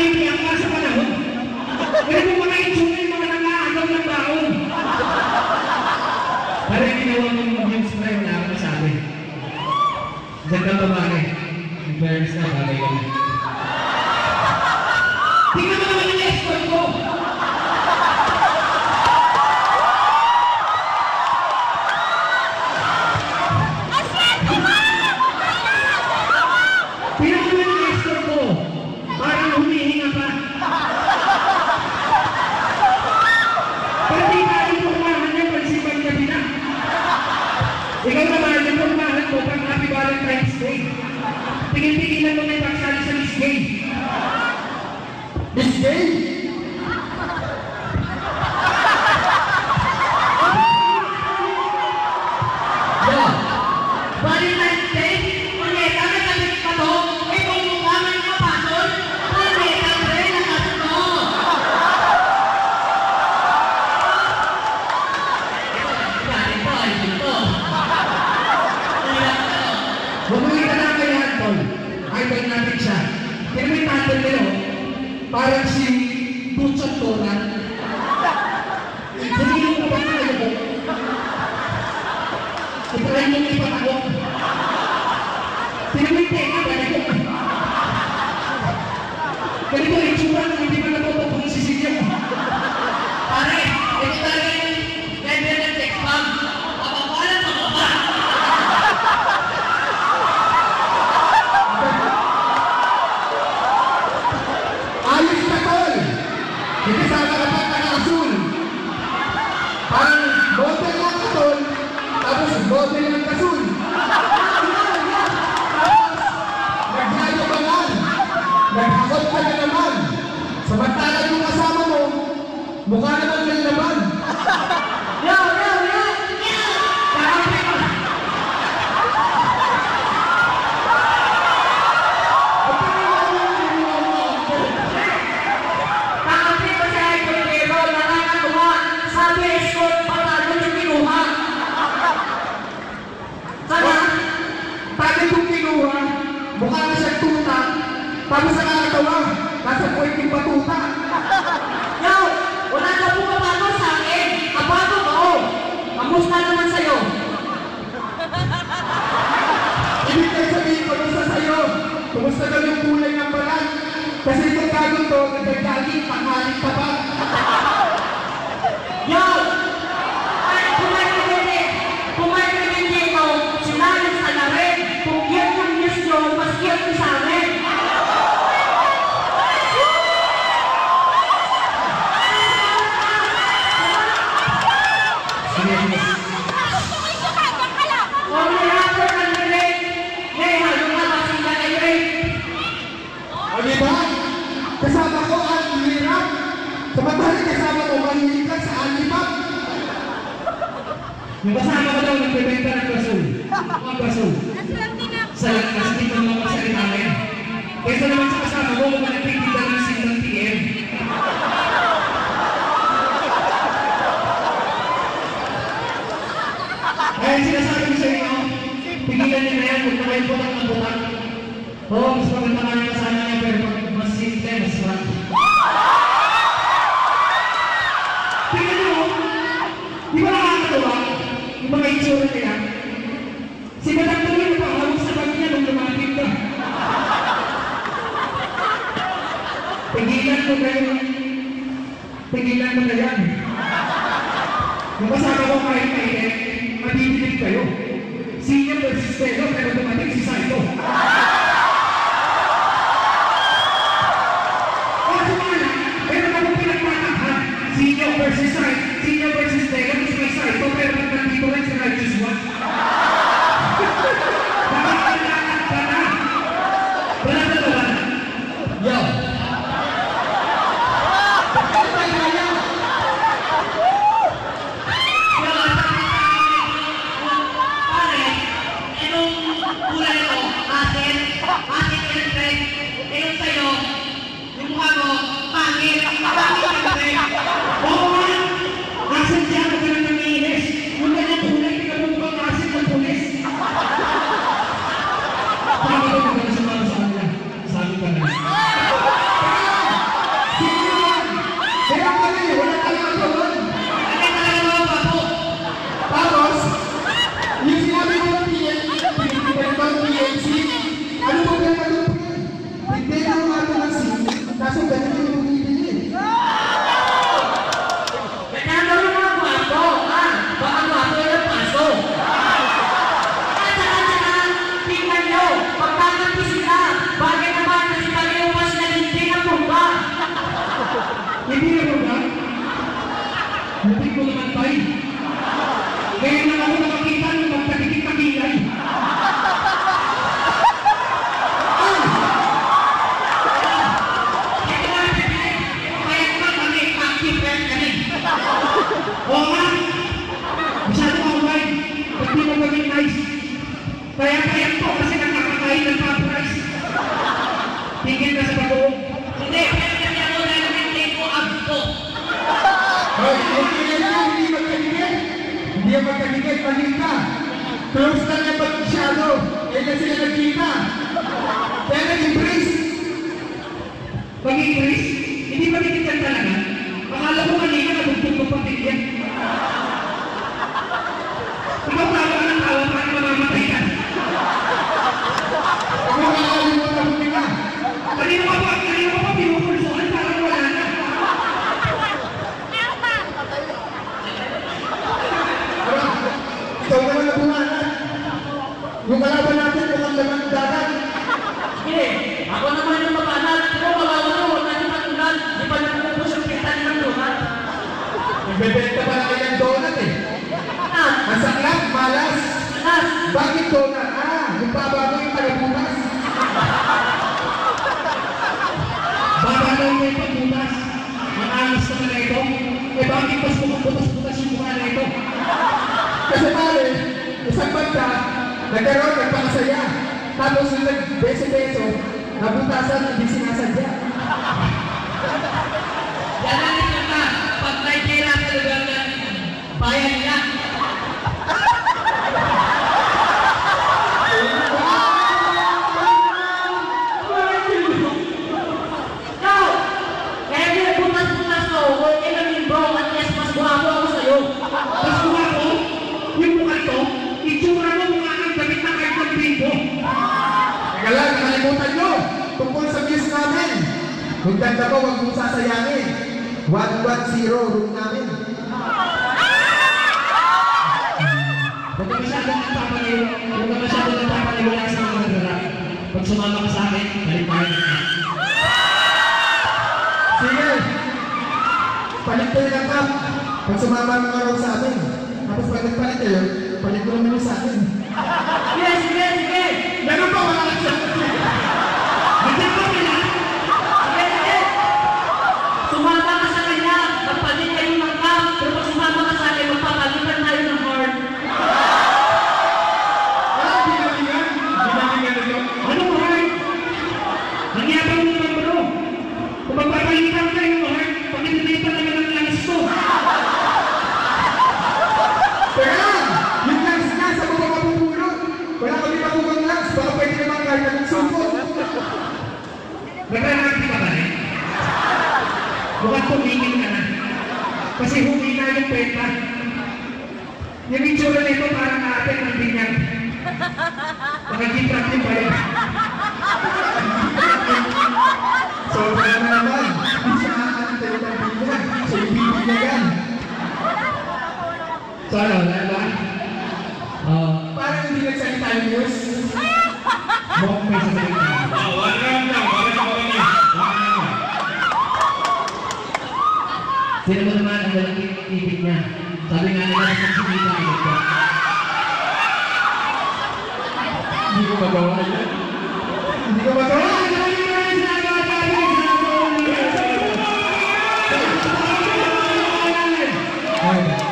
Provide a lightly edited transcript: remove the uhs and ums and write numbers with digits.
hindi ang para sa panahon. Pero kung mga itsura yung mga nangaagaw ng baon. Para ginawa mong mag-use na yun, wala ka nasabi. Diyan ka babae. In fairness na, bagay kami. Tingnan mo naman yung escort ko! Tingnan mo naman yung escort ko! Parang humihinga pa. Pero di ba yung pagmahan niya pagsipang gabi na? Ikaw naman, yung pagmahan mo pang Happy Valentine's Day. Tingin-tinginan mo na yung pagsali sa Miss Gay. Miss Gay? Yo, Valentine's Day? Unyeta, may kabit pa to? Eh, kung mukha man yung mapasol, unyeta, pre, nakasal to. Ito, ito. Bumuli ka na kay Anton. Idol natin siya. Kaya may tatol kayo, parang si Butchot Toran. Sabihin mo ba kayo ko? Ipalay mo ipat ako. Sinamite ka ba ito? Ganito yung tsura kung hindi pa natutok kung sisigyan mo. Pare, ito talaga yung level ng text bomb. Papapalan sa baba. Ayos na tol! Hindi sana kapag naka-asul. Parang model lang ka tol, tapos model lang kasul. Naghayabangan, naghakot ka na naman. Samantala yung kasama mo, mukha naman ng laman. Yo! Kakapi ko! Kakapi ko siya ay kulero, nakakagawa. Sabi, escort, patalo yung kinuha. Sana, tayo yung kinuha, mukha na siyang tuta, tapos sa nakagawa, nasa pwedeng patuta. Yo! Wala na po kapatol sa akin. Kapatol ako. Kamusta naman sa'yo? Ibig kayo sabihin, kamusta sa'yo? Kumusta daw yung kulay ng balat? Kasi itong gagawin to, nagagaging pangaling tapat. Yo! Ay, kumain ka din dito, sinalis ka na rin. Kung yan yung news nyo, mas yan yung sa amin. O diba? Kasama ko ang hirap. Samantalang kasama ko manilikan sa alibag. Yung kasama ko daw nagbebenta ng basol. Ang basol. Sa kasi dito naman masalita namin. Kaysa naman sa kasama ko, managpigita ng silang TM. Kaya sinasabi ko sa inyo, pigilan niyo na yan, huwag na kayo butang ng butang. Oo, mas maganda nga yung kasama niya, pero mas simple, mas fun. Tingnan mo, di ba nakakatawa? Yung mga itsura nila. Si Madam Tuloy, napakahawag sa bag niya nung lumapit ka. Pigilan mo kayo. Pigilan mo na yan. Yung kasama ko kahit mainit, matibilig kayo. Senior versus Telo, pero dumating si Saito. Senior versus Telo, is may Saito, pero nandito rin sa Righteous One. Bakit kailangan ka na? Wala na ba? Yo! Pare, anong kulay ko? Atin? Masyado away. Ba't di mo maging nice? Kaya payak po kasi nakakakain ng top price. Tingin ka sa bagoong. Hindi, kaya ako dahil hindi ko abto. Hoy, hindi magkanigay. Hindi yan magkanigay, panig ka. Close lang yan pag masyado. Eh na sila nagkita. Kaya nag-embrace. Pag-embrace, hindi magkikitan talaga. Akala ko kanina nabugtog ko pang tigyan. Tawa-tawa ka ng tawa para mamamatay ka. Ako makakalimutan mo ka. Kanina ka pa pinupulsuhan para wala na. Ikaw ka na bumanan. Yung kalaban natin, mukhang laman ng dagat. Hindi, ako naman yung mabanat. Pero mawawala, huwag natin matunan. Di pa nagpupus yung kita ng lumat. Nagbebenta pa na kayang donut eh. Ang saklap, malas. Bakit donut? Yung babago yung tagabukas. Babago yung pagbukas. Ang alas na na ito. Eh bakit mas bukas-bukas yung mukha na ito? Kasi pare, isang banda, nagkaroon, nagpakasaya. Tapos yung nag-beso-beso, nabutasan, hindi sinasadya. Yan ang ito na. Pag naitira sa lugar na bayan nila. Ikaw! Kaya di bukas-bukas ko, huwag ilang libro at yes, mas buhapo ako sa'yo. Tapos mukha ko, yung mukha ito, itsura mo mukha kang damit na kahit ng pinto. Teka lang, nakalimutan nyo. Tungkol sa views namin. Kung ganda ko, huwag mong sasayangin. 110 room namin. Huwag ka masyadong nagpapaliwala sa mga nagrarap. Pag sumama ka sa akin, balik-balik ka. Sige. Palit kayo ng cup. Pag sumama ng araw sa amin. Tapos pag nagpalit kayo, palit ko naman yung sa akin. Sige, sige, sige! Meron pa, wala lang siya. Bigyan ko sila! Sige, sige! Sumama ka sa kanya, magpalit kayo ng cup, pero pag sumama ka sa akin, magpapalitan tayo ng horn. Hindi namin yan. Hindi namin yan ito. Ano mo, horn? Nangyabang mo naman, bro. Kung magpapalitan kayo ng horn, pag-ibigay pa naman ang langis ko. Teka lang! Yung langs nga sa mga mapupulot. Wala kami makugang langs. Baka pwede naman kahit anong sumpot. Naglalaki ka ba rin? Mukhang tumingin ka na. Kasi humi na yung penta. Yung itsura nito parang natin ng binyag. Nakagitrak din ba yun? Sobra na naman. Hindi siya aantay ng bilang. Siya yung bibigyan. So ano, wala ba? Parang hindi nagsalita yung news. Mukhang may sasalita. Sino mo naman ang dalang ibig niya? Sabi nga nila sa pagsikita ang ito. Hindi ko magawa yun. Hindi ko magawa. Okay.